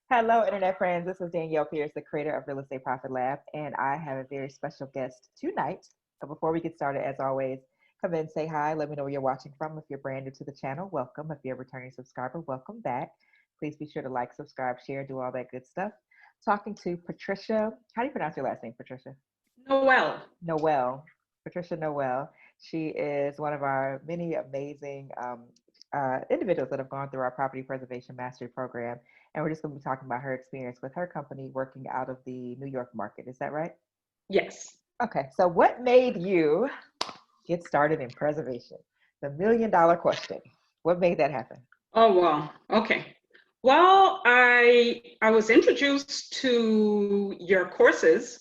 Hello, Internet friends. This is Danielle Pierce, the creator of Real Estate Profit Lab, and I have a very special guest tonight. But before we get started, as always, come in, say hi, let me know where you're watching from. If you're brand new to the channel, welcome. If you're a returning subscriber, welcome back. Please be sure to like, subscribe, share, do all that good stuff. Talking to Patricia. How do you pronounce your last name, Patricia? Noel. Noel. Patricia Noel. She is one of our many amazing individuals that have gone through our property preservation mastery program. And we're just going to be talking about her experience with her company working out of the New York market. Is that right? Yes. Okay. So, what made you get started in preservation? The $1 million question. What made that happen? Oh, wow. Okay. Well, I was introduced to your courses,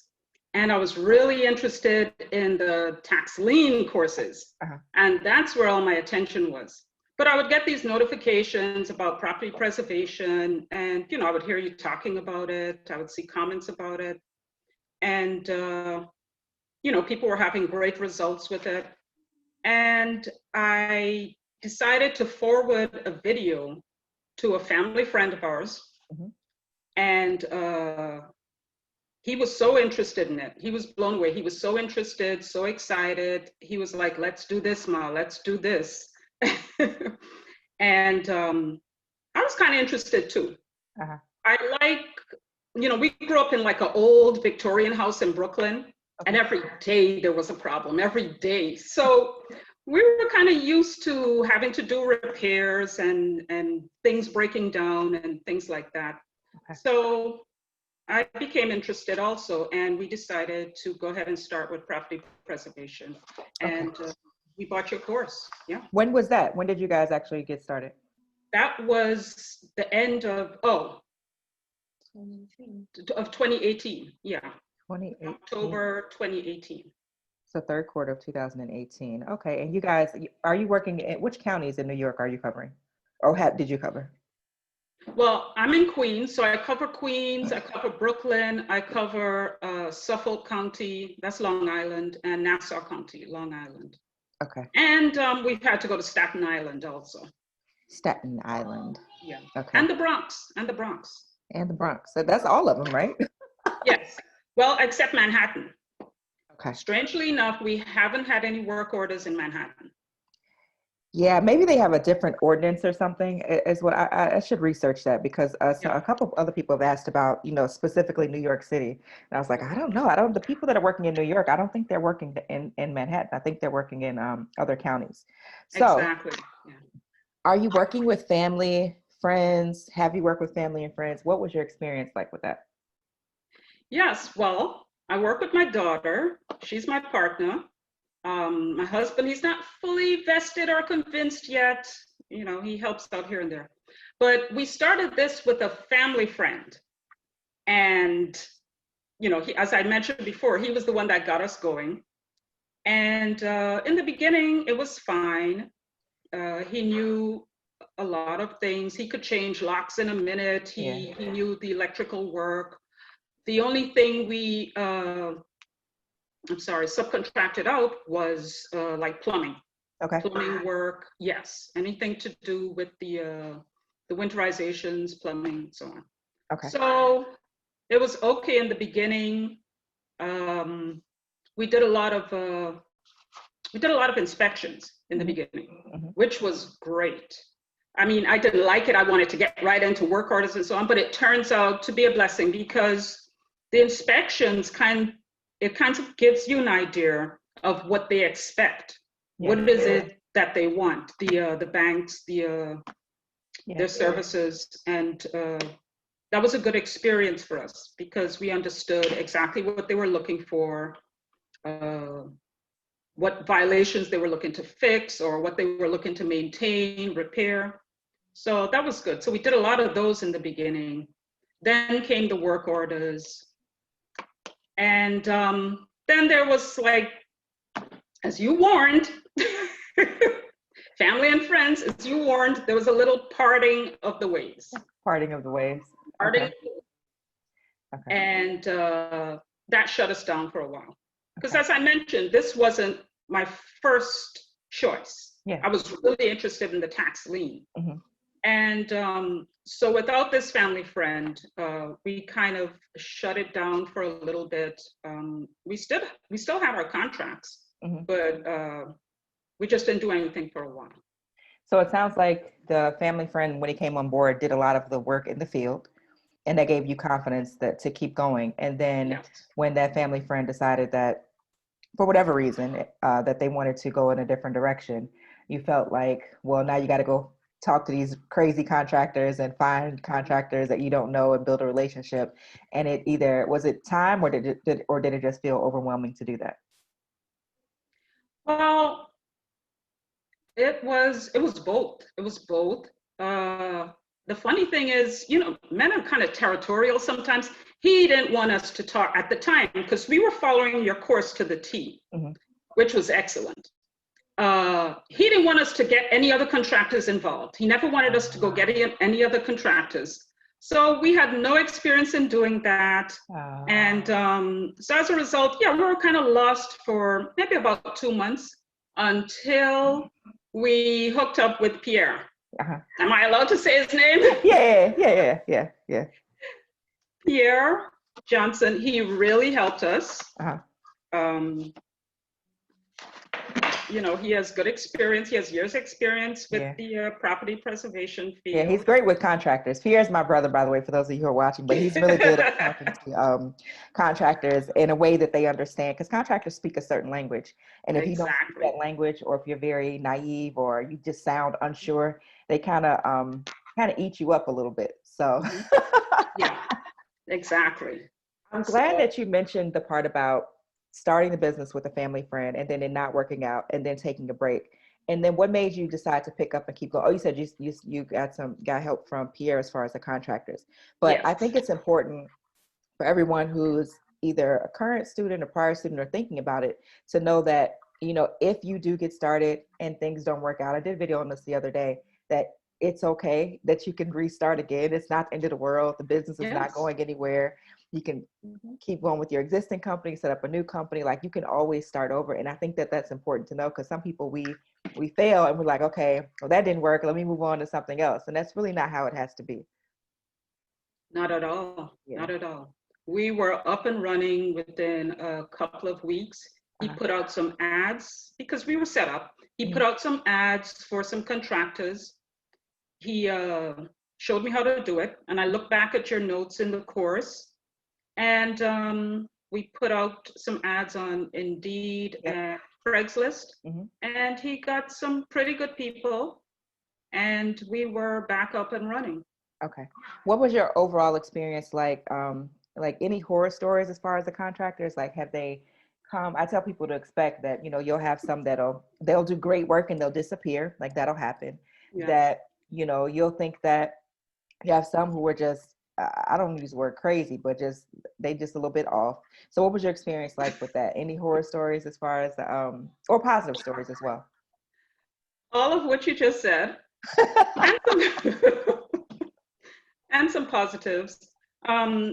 and I was really interested in the tax lien courses. And that's where all my attention was. But I would get these notifications about property preservation, and I would hear you talking about it. I would see comments about it, and people were having great results with it. And I decided to forward a video to a family friend of ours. And he was so interested in it. He was blown away. He was so interested, so excited. He was like, let's do this, Ma, let's do this. And I was kind of interested too. I like, we grew up in like an old Victorian house in Brooklyn. And every day there was a problem, every day. So we were kind of used to having to do repairs and things breaking down and things like that. So I became interested also, and we decided to go ahead and start with property preservation. And we bought your course. Yeah. When was that? When did you guys actually get started? That was the end of 2018. Yeah. 2018. October 2018. So third quarter of 2018. Okay. And you guys, are you working in which counties in New York are you covering? Or did you cover? Well, I'm in Queens, so I cover Queens, I cover Brooklyn, I cover Suffolk County, that's Long Island, and Nassau County, Long Island. Okay. And we've had to go to Staten Island also. Staten Island. Yeah. Okay. And the Bronx. And the Bronx. And the Bronx. So that's all of them, right? Yes. Well, except Manhattan. Okay. Strangely enough, we haven't had any work orders in Manhattan. Yeah, maybe they have a different ordinance or something. Is what I should research that, because so a couple of other people have asked about, specifically New York City. And I was like, I don't know. The people that are working in New York, I don't think they're working in Manhattan. I think they're working in other counties. So exactly. Yeah. Are you working with family, friends? Have you worked with family and friends? What was your experience like with that? Yes, well, I work with my daughter. She's my partner. My husband, he's not fully vested or convinced yet. He helps out here and there. But we started this with a family friend. And, as I mentioned before, he was the one that got us going. And in the beginning, it was fine. He knew a lot of things. He could change locks in a minute. He knew the electrical work. The only thing we subcontracted out was like plumbing. Okay. Plumbing work, yes. Anything to do with the winterizations, plumbing, and so on. Okay. So it was okay in the beginning. We did a lot of inspections in the beginning, which was great. I mean, I didn't like it. I wanted to get right into work orders and so on, but it turns out to be a blessing, because the inspections kind of gives you an idea of what they expect. Yeah. What is it that they want? The banks, their services, and that was a good experience for us, because we understood exactly what they were looking for, what violations they were looking to fix, or what they were looking to maintain, repair. So that was good. So we did a lot of those in the beginning. Then came the work orders. And then there was, like, as you warned, family and friends, as you warned, there was a little parting of the ways. Parting of the ways. Okay. And that shut us down for a while. Because as I mentioned, this wasn't my first choice. Yeah. I was really interested in the tax lien. And so without this family friend, we kind of shut it down for a little bit. We still have our contracts, but we just didn't do anything for a while. So it sounds like the family friend, when he came on board, did a lot of the work in the field, and that gave you confidence that to keep going. And then Yes. when that family friend decided that, for whatever reason, that they wanted to go in a different direction, you felt like, well, now you got to go talk to these crazy contractors and find contractors that you don't know and build a relationship. And it either was it time, or did it just feel overwhelming to do that? Well, it was both. It was both. The funny thing is, men are kind of territorial sometimes. He didn't want us to talk at the time because we were following your course to the T, which was excellent. He didn't want us to get any other contractors involved. He never wanted us to go get any other contractors. So we had no experience in doing that. And so as a result, we were kind of lost for maybe about 2 months until we hooked up with Pierre. Am I allowed to say his name? Yeah. Pierre Johnson, he really helped us. He has good experience. He has years experience with the property preservation field. Yeah, he's great with contractors. Pierre's my brother, by the way, for those of you who are watching, but he's really good at talking to contractors in a way that they understand, because contractors speak a certain language. And if you don't speak that language, or if you're very naive or you just sound unsure, they kind of eat you up a little bit. So yeah, exactly. I'm glad that you mentioned the part about starting the business with a family friend and then it not working out and then taking a break. And then what made you decide to pick up and keep going? Oh, you said you got help from Pierre as far as the contractors. But I think it's important for everyone who's either a current student, a prior student, or thinking about it to know that, if you do get started and things don't work out, I did a video on this the other day, that it's okay, that you can restart again. It's not the end of the world. The business is not going anywhere. You can keep going with your existing company, set up a new company. Like, you can always start over. And I think that that's important to know, because some people, we fail and we're like, okay, well, that didn't work. Let me move on to something else. And that's really not how it has to be. Not at all. Not at all. We were up and running within a couple of weeks. He put out some ads because we were set up. He put out some ads for some contractors. He showed me how to do it. And I looked back at your notes in the course. And we put out some ads on Indeed and Craigslist. And he got some pretty good people. And we were back up and running. Okay. What was your overall experience like? Like, any horror stories as far as the contractors? Like, have they come? I tell people to expect that, you'll have some they'll do great work and they'll disappear. Like, that'll happen. That, you'll think that you have some who are just, I don't use the word crazy, but they just a little bit off. So what was your experience like with that? Any horror stories as far as or positive stories as well? All of what you just said. And some positives.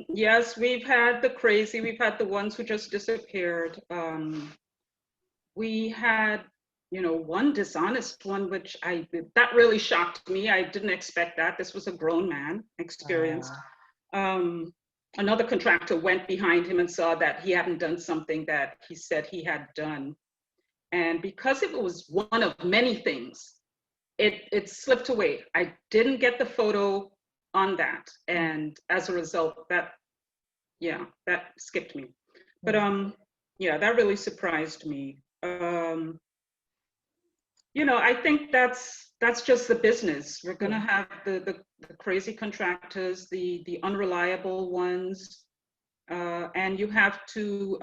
Yes, we've had the crazy, we've had the ones who just disappeared. We had, one dishonest one, which that really shocked me. I didn't expect that. This was a grown man, experienced. Another contractor went behind him and saw that he hadn't done something that he said he had done. And because it was one of many things, it slipped away. I didn't get the photo on that. And as a result, that skipped me. But that really surprised me. I think that's just the business. We're gonna have the crazy contractors, the unreliable ones, and you have to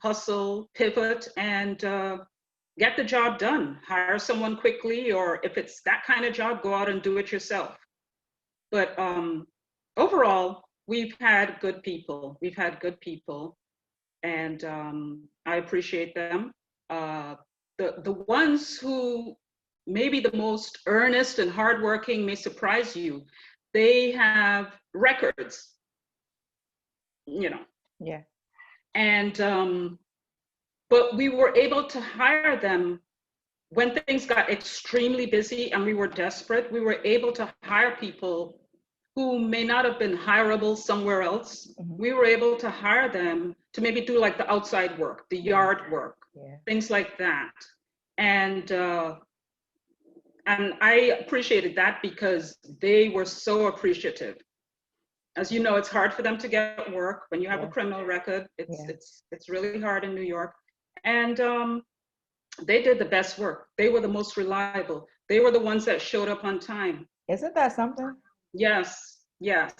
hustle, pivot, and get the job done. Hire someone quickly, or if it's that kind of job, go out and do it yourself. But overall, we've had good people. We've had good people, and I appreciate them. The ones who may be the most earnest and hardworking may surprise you. They have records, Yeah. And but we were able to hire them when things got extremely busy and we were desperate, we were able to hire people who may not have been hireable somewhere else. We were able to hire them to maybe do like the outside work, the yard work, things like that. And I appreciated that because they were so appreciative. As you know, it's hard for them to get work when you have a criminal record. It's really hard in New York. And they did the best work. They were the most reliable. They were the ones that showed up on time. Isn't that something? Yes, yes.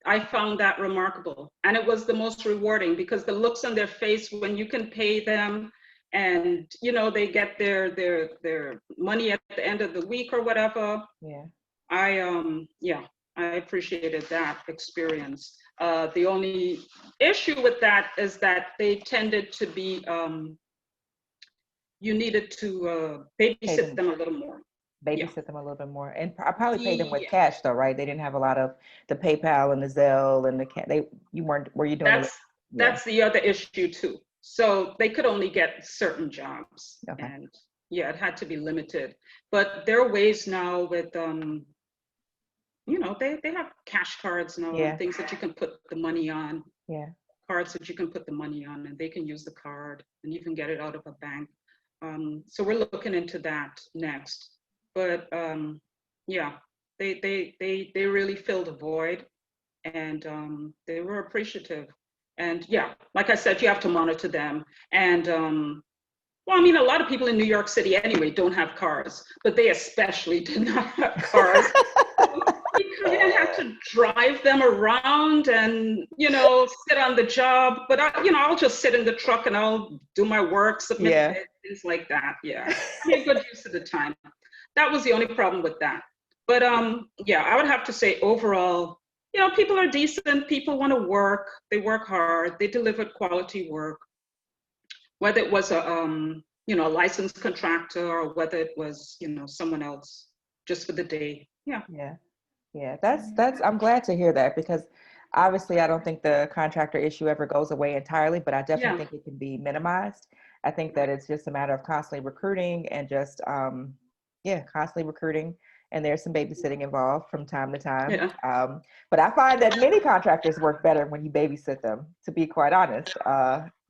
I found that remarkable. And it was the most rewarding because the looks on their face when you can pay them and, you know, they get their money at the end of the week or whatever. Yeah. I appreciated that experience. The only issue with that is that they tended to be, you needed to babysit them a little more. Babysit them a little bit more, and I probably paid them with cash though, right? They didn't have a lot of the PayPal and the Zelle and the were you doing that's the other issue too. So they could only get certain jobs, and it had to be limited. But there are ways now with you know, they have cash cards now, and things that you can put the money on. Cards that you can put the money on, and they can use the card, and you can get it out of a bank. So we're looking into that next. But they really filled a void, and they were appreciative. And like I said, you have to monitor them. And well, I mean, a lot of people in New York City anyway don't have cars, but they especially did not have cars. You kind of have to drive them around and, you know, sit on the job. But I'll just sit in the truck and I'll do my work, submit things like that. I made good use of the time. That was the only problem with that. But I would have to say overall, you know, people are decent. People want to work. They work hard. They delivered quality work. Whether it was a licensed contractor or whether it was, you know, someone else just for the day. That's I'm glad to hear that, because obviously I don't think the contractor issue ever goes away entirely, but I definitely think it can be minimized. I think that it's just a matter of constantly recruiting and just constantly recruiting, and there's some babysitting involved from time to time. But I find that many contractors work better when you babysit them, to be quite honest.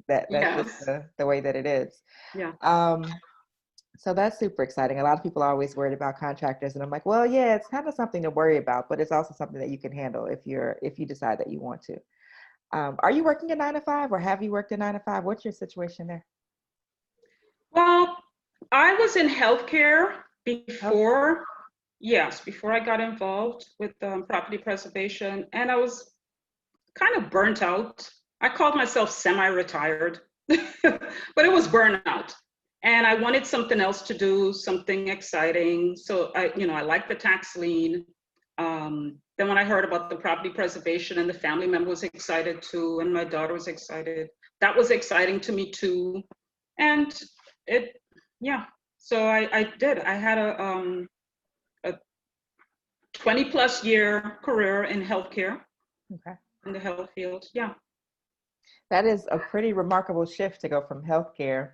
That's just the way that it is. So that's super exciting. A lot of people are always worried about contractors, and I'm like, well, yeah, it's kind of something to worry about, but it's also something that you can handle if you decide that you want to. Are you working a 9-to-5, or have you worked a 9-to-5? What's your situation there? Well, I was in healthcare before I got involved with property preservation, and I was kind of burnt out. I called myself semi-retired, but it was burnout. And I wanted something else to do, something exciting. So I liked the tax lien. Then when I heard about the property preservation, and the family member was excited too, and my daughter was excited, that was exciting to me too. And so I did. I had a 20+ year career in healthcare, in the health field. That is a pretty remarkable shift to go from healthcare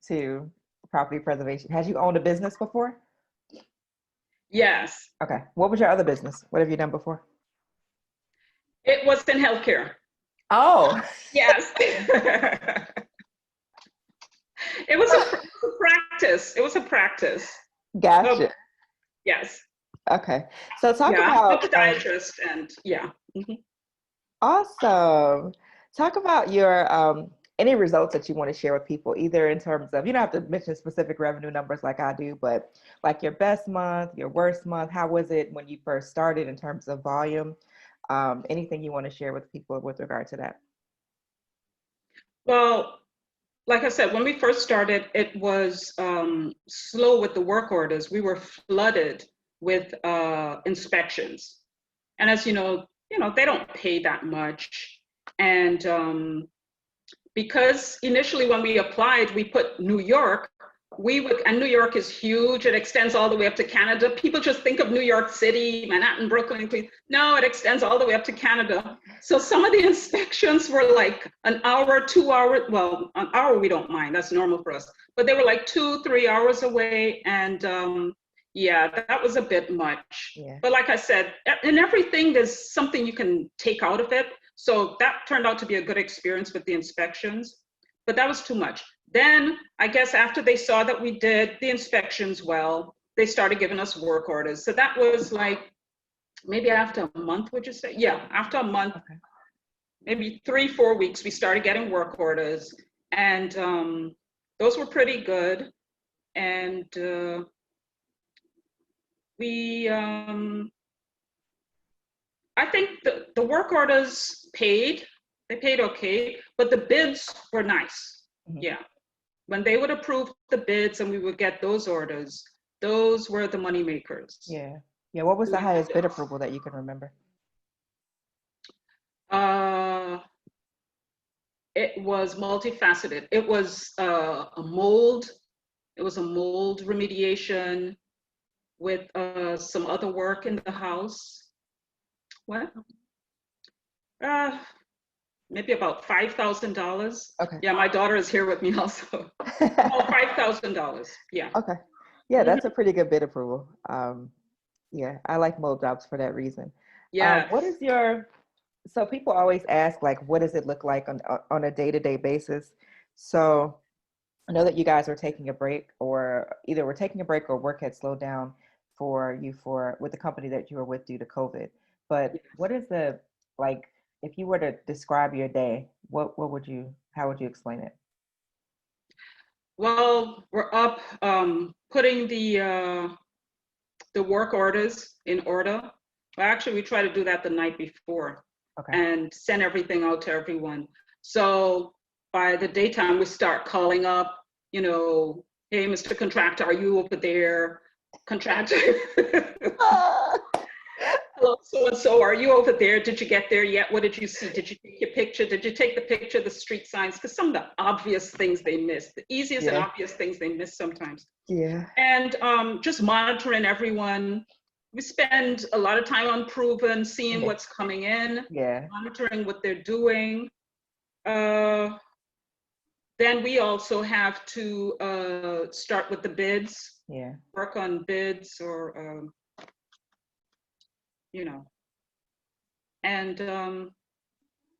to property preservation. Had you owned a business before? Yes. Okay. What was your other business? What have you done before? It was in healthcare. Oh. Yes. It was a practice. It was a practice. Gotcha. Yes. Okay. So talk about a podiatrist and Awesome. Talk about your any results that you want to share with people, either in terms of, you don't have to mention specific revenue numbers like I do, but like your best month, your worst month. How was it when you first started in terms of volume? Anything you want to share with people with regard to that? Well, like I said, when we first started, it was slow with the work orders. We were flooded with inspections. And as you know, they don't pay that much. And because initially when we applied, we put New York, and New York is huge. It extends all the way up to Canada. People just think of New York City, Manhattan, Brooklyn, Queens. No, it extends all the way up to Canada. So some of the inspections were like an hour, 2 hours. Well, an hour we don't mind. That's normal for us. But they were like 2, 3 hours away. And yeah, that was a bit much. Yeah. But like I said, in everything, there's something you can take out of it. So that turned out to be a good experience with the inspections. But that was too much. Then I guess after they saw that we did the inspections well, they started giving us work orders. So that was like maybe after a month, would you say? Yeah, after a month, Okay. maybe 3, 4 weeks, we started getting work orders. And those were pretty good. And we, I think the work orders paid, they paid okay, but the bids were nice. Mhm. Yeah. When they would approve the bids and we would get those orders, those were the money makers. Yeah. Yeah. What was the highest bid approval that you can remember? It was multifaceted. It was a mold. It was a mold remediation with some other work in the house. What? Maybe about $5,000. Okay. Yeah, my daughter is here with me also. Oh, $5,000. Yeah. Okay. Yeah, that's a pretty good bid approval. Yeah, I like mold jobs for that reason. Yeah. What is your, so people always ask, like, what does it look like on a day-to-day basis? So I know that you guys were taking a break, or either were taking a break or work had slowed down for you with the company that you were with due to COVID. But what is the, like, if you were to describe your day, how would you explain it? Well, we're up putting the work orders in order. Well, actually, we try to do that the night before. Okay. And send everything out to everyone. So by the daytime, we start calling up, hey, Mr. Contractor, are you over there? Contractor. Hello, so-and-so, are you over there? Did you get there yet? What did you see? Did you take your picture? Did you take the picture of the street signs? Because some of the obvious things they miss, the easiest and obvious things they miss sometimes. Yeah. And just monitoring everyone. We spend a lot of time on Proven, seeing what's coming in, monitoring what they're doing. Then we also have to start with the bids, work on bids or, and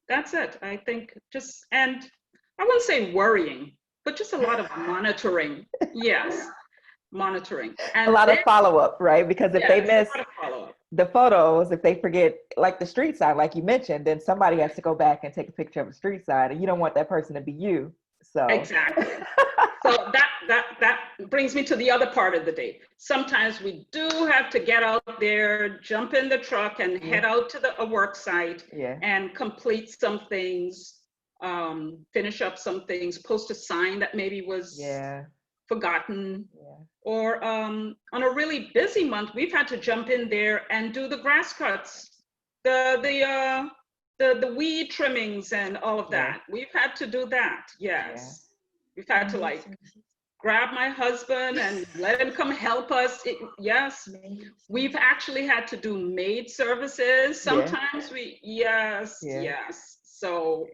that's it. I think and I wouldn't say worrying, but just a lot of monitoring. Yes. Monitoring and a lot of follow-up, right? Because if they miss the photos, if they forget like the street sign, like you mentioned, then somebody has to go back and take a picture of a street sign, and you don't want that person to be you. So exactly. So that brings me to the other part of the day. Sometimes we do have to get out there, jump in the truck, and head out to a work site and complete some things, finish up some things, post a sign that maybe was forgotten. Or on a really busy month, we've had to jump in there and do the grass cuts, the weed trimmings and all of that. We've had to do that. Yes. We've had to like grab my husband and let him come help us. Yes. We've actually had to do maid services. Sometimes yes. So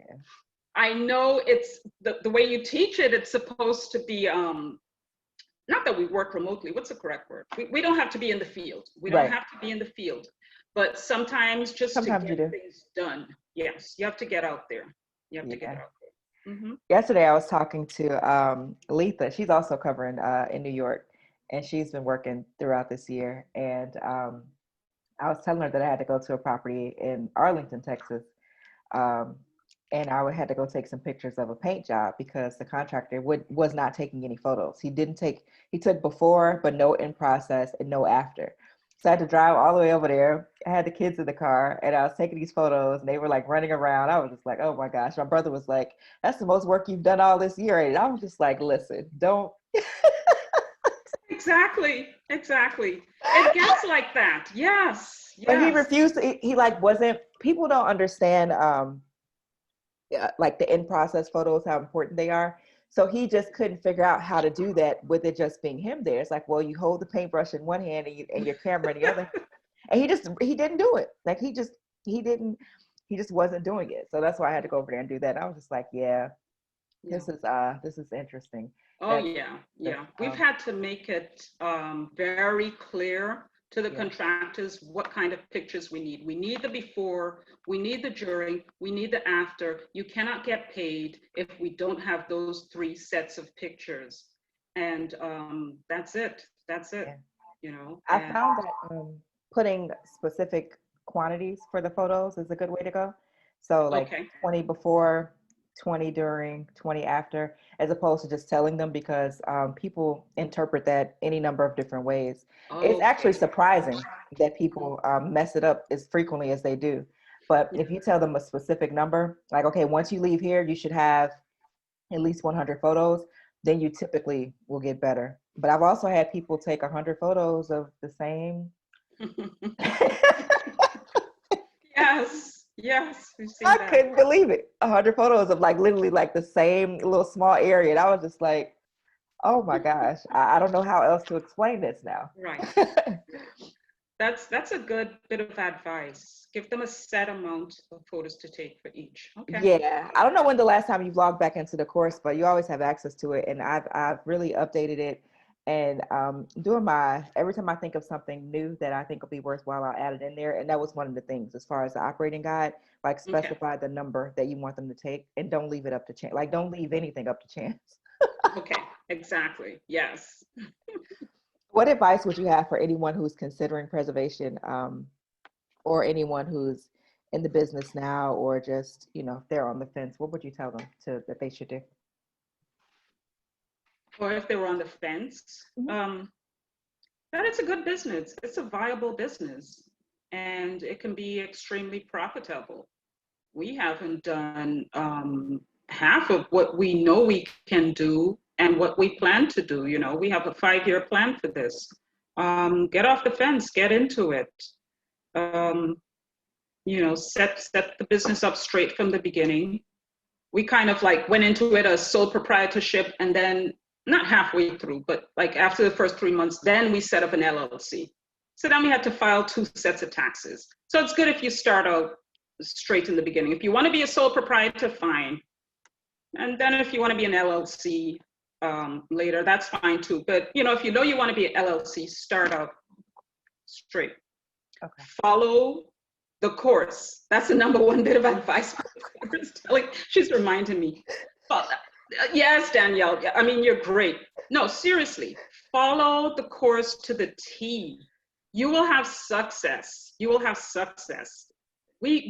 I know it's the way you teach it, it's supposed to be, not that we work remotely, what's the correct word? We don't have to be in the field. We don't have to be in the field, but sometimes to get things done. Yes, you have to get out there. You have to get out there. Mm-hmm. Yesterday, I was talking to Letha. She's also covering in New York, and she's been working throughout this year. And I was telling her that I had to go to a property in Arlington, Texas, and I had to go take some pictures of a paint job because the contractor was not taking any photos. He took before, but no in process and no after. So I had to drive all the way over there. I had the kids in the car and I was taking these photos and they were like running around. I was just like, oh my gosh. My brother was like, that's the most work you've done all this year. And I was just like, listen, don't. Exactly. It gets like that. Yes. But he refused he like wasn't, people don't understand like the in-process photos, how important they are. So he just couldn't figure out how to do that with it just being him there. It's like, well, you hold the paintbrush in one hand and your camera in the other. And he didn't do it. Like he just wasn't doing it. So that's why I had to go over there and do that. I was just like, yeah, Yeah. this is interesting. Oh, yeah. We've had to make it very clear to the contractors what kind of pictures we need. We need the before, we need the during, we need the after. You cannot get paid if we don't have those 3 sets of pictures. And that's it. Yeah. You know. I found that putting specific quantities for the photos is a good way to go. So like 20 before, 20 during, 20 after, as opposed to just telling them, because people interpret that any number of different ways. It's actually surprising that people mess it up as frequently as they do. But if you tell them a specific number, like, okay, once you leave here, you should have at least 100 photos, then you typically will get better. But I've also had people take 100 photos of the same. Yes, we've seen I that. couldn't believe it. 100 photos of like literally like the same little small area. And I was just like, oh my gosh, I don't know how else to explain this now. Right. That's a good bit of advice. Give them a set amount of photos to take for each. Okay. Yeah, I don't know when the last time you've logged back into the course, but you always have access to it. And I've really updated it. And every time I think of something new that I think will be worthwhile, I'll add it in there. And that was one of the things as far as the operating guide, like specify the number that you want them to take and don't leave it up to chance. Like don't leave anything up to chance. Okay, exactly. Yes. What advice would you have for anyone who's considering preservation, or anyone who's in the business now, or just, if they're on the fence? What would you tell them that they should do? Or if they were on the fence, that it's a good business. It's a viable business, and it can be extremely profitable. We haven't done half of what we know we can do and what we plan to do. We have a 5-year plan for this. Get off the fence, get into it. Set the business up straight from the beginning. We kind of like went into it as sole proprietorship, and then not halfway through, but like after the first 3 months, then we set up an LLC. So then we had to file 2 sets of taxes. So it's good if you start out straight in the beginning. If you want to be a sole proprietor, fine. And then if you want to be an LLC later, that's fine too. But if you want to be an LLC, start out straight. Okay. Follow the course. That's the number 1 bit of advice. She's reminding me. Yes, Danielle. I mean, you're great. No, seriously, follow the course to the T. You will have success. You will have success. We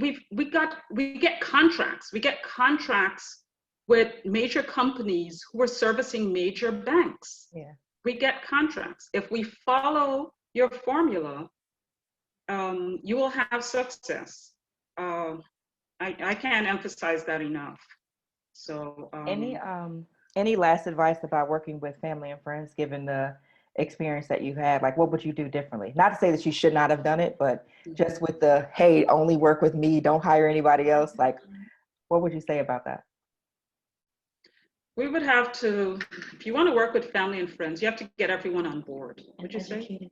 get contracts. We get contracts with major companies who are servicing major banks. Yeah. We get contracts. If we follow your formula, you will have success. I can't emphasize that enough. So any last advice about working with family and friends, given the experience that you've had? Like, what would you do differently? Not to say that you should not have done it, but just with the, hey, only work with me, don't hire anybody else. Like, what would you say about that? We would have to, if you want to work with family and friends, you have to get everyone on board, would you say?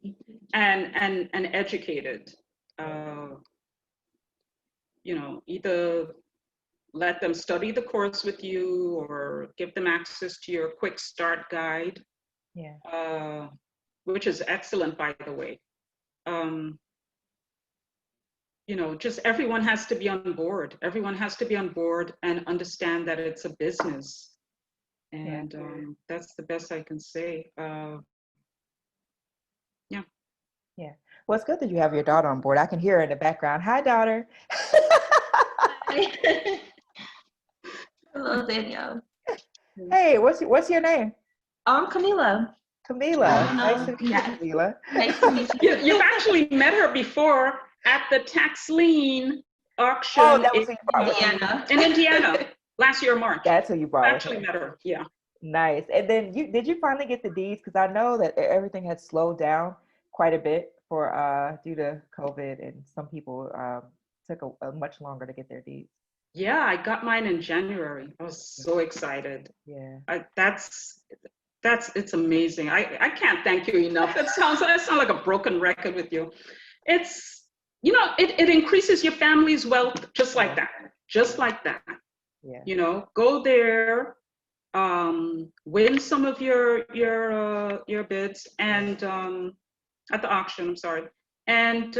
And educated. Either let them study the course with you or give them access to your quick start guide. Yeah. Which is excellent, by the way. Just everyone has to be on board. Everyone has to be on board and understand that it's a business. And that's the best I can say. Yeah. Yeah. Well, it's good that you have your daughter on board. I can hear her in the background. Hi, daughter. Hi. Hello, Danielle. Hey, what's your name? Camila. Camila. Nice to meet you, Camila. Nice to meet you. You've actually met her before at the tax lien auction in Indiana last year, March. That's who you brought. I actually met her. Yeah. Nice. And then did you finally get the deeds? Because I know that everything had slowed down quite a bit for due to COVID, and some people took a much longer to get their deeds. Yeah, I got mine in January. I was so excited. Yeah. That's it's amazing. I can't thank you enough. I sound like a broken record with you. It's, it increases your family's wealth just like that. Just like that. Yeah. Go there, win some of your bids and at the auction, I'm sorry. And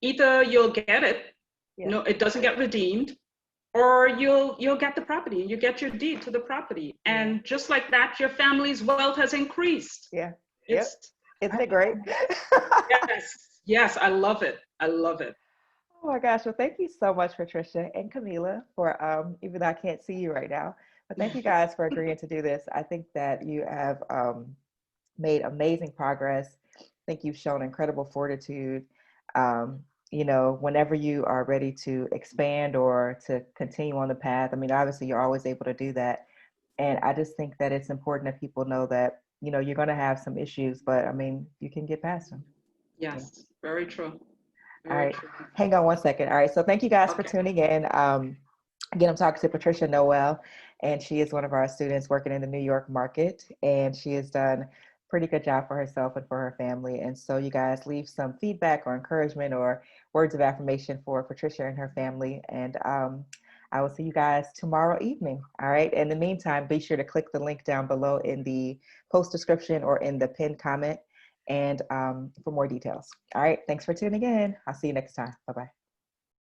either you'll get it, Yeah. no, it doesn't get redeemed, or you'll get the property. You get your deed to the property, and just like that, your family's wealth has increased. Yeah. Yep. It's Isn't it great? yes, I love it. I love it. Oh my gosh. Well, thank you so much, Patricia and Camila, for even though I can't see you right now, but thank you guys for agreeing to do this. I think that you have made amazing progress. I think you've shown incredible fortitude. Whenever you are ready to expand or to continue on the path, I mean, obviously you're always able to do that. And I just think that it's important that people know that, you're going to have some issues, but I mean, you can get past them. Yes, very true. All Very right. true. Hang on one second. All right. So thank you guys for Okay. tuning in. Again, I'm talking to Patricia Noel, and she is one of our students working in the New York market, and she has done a pretty good job for herself and for her family. And so you guys leave some feedback or encouragement or words of affirmation for Patricia and her family. And I will see you guys tomorrow evening. All right. In the meantime, be sure to click the link down below in the post description or in the pinned comment and for more details. All right. Thanks for tuning in. I'll see you next time. Bye-bye.